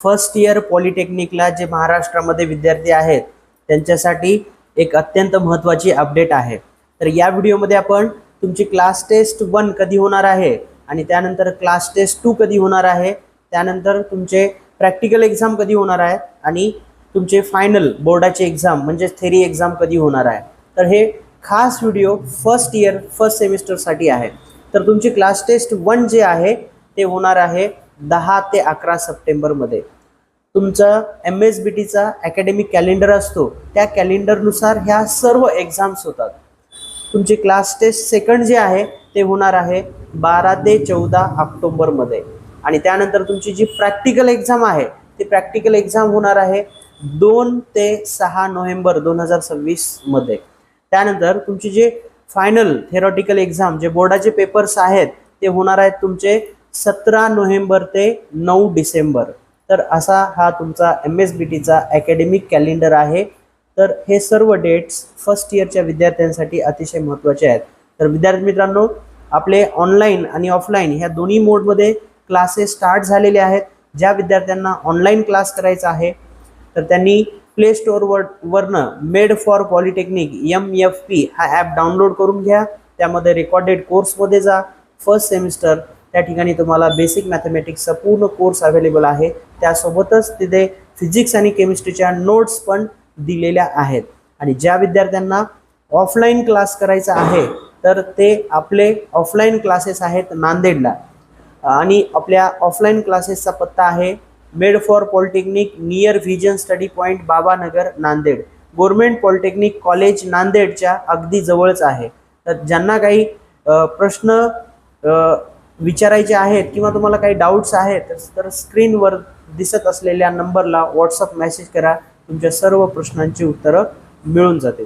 First year पॉलिटेक्निकला जे महाराष्ट्रामध्ये विद्यार्थी आहेत त्यांच्यासाठी एक अत्यंत महत्त्वाची अपडेट आहे। तर या व्हिडिओमध्ये आपण तुमची क्लास टेस्ट 1 कधी होणार आहे आणि त्यानंतर क्लास टेस्ट 2 कधी होणार आहे, त्यानंतर तुमचे प्रॅक्टिकल एग्जाम कधी होणार आहे आणि तुमचे फायनल बोर्डाचे एग्जाम म्हणजे थेरी एग्जाम कधी होणार आहे। तर हे खास व्हिडिओ फर्स्ट इयर फर्स्ट सेमिस्टरसाठी आहे। तर तुमची क्लास टेस्ट 1 जे आहे ते होणार आहे 10 ते 11 सप्टेंबरमध्ये। तुमचा MSBTचा अकॅडमिक कॅलेंडर असतो, त्या कॅलेंडरनुसार ह्या सर्व एक्झाम्स होतात। तुमची क्लास टेस्ट सेकंड जे आहे ते होणार आहे 12 ते 14 ऑक्टोबरमध्ये आणि त्यानंतर तुमची जी प्रॅक्टिकल एग्जाम आहे ती प्रॅक्टिकल एग्जाम होणार आहे 2 ते 6 नोव्हेंबर 2026 मध्ये। त्यानंतर तुमची जे फायनल थेरॉटिकल एग्जाम जे बोर्डाचे पेपर्स आहेत ते होणार आहेत तुमचे 17 नोव्हेंबर ते 9 डिसेंबर। तर असा हा तुमचा MSBTचा अकॅडमिक कॅलेंडर आहे। तर हे सर्व डेट्स फर्स्ट इयरच्या विद्यार्थ्यांसाठी अतिशय महत्त्वाचे आहेत। तर विद्यार्थी मित्रांनो, आपले ऑनलाईन आणि ऑफलाईन ह्या दोन्ही मोडमध्ये क्लासेस स्टार्ट झालेले आहेत। ज्या विद्यार्थ्यांना ऑनलाईन क्लास करायचा आहे तर त्यांनी प्ले स्टोअरवरनं मेड फॉर पॉलिटेक्निक MFP हा ॲप डाउनलोड करून घ्या। त्यामध्ये रेकॉर्डेड कोर्समध्ये जा, फर्स्ट सेमिस्टर त्या ठिकाणी तुम्हाला बेसिक मॅथमॅटिक्सचा पूर्ण कोर्स अवेलेबल आहे। त्यासोबतच तिथे फिजिक्स आणि केमिस्ट्रीच्या नोट्स पण दिलेल्या आहेत। आणि ज्या विद्यार्थ्यांना ऑफलाईन क्लास करायचा आहे तर ते आपले ऑफलाईन क्लासेस आहेत नांदेडला आणि आपल्या ऑफलाईन क्लासेसचा पत्ता आहे made for polytechnic near vision study point Babanagar Nanded, government polytechnic college नांदेडच्या अगदी जवळच आहे। तर ज्यांना काही प्रश्न विचारायचे आहेत किंवा तुम्हाला काही डाऊट्स आहेत तर स्क्रीनवर दिसत असलेल्या नंबरला व्हॉट्सअप मेसेज करा, तुमच्या सर्व प्रश्नांची उत्तरं मिळून जातील।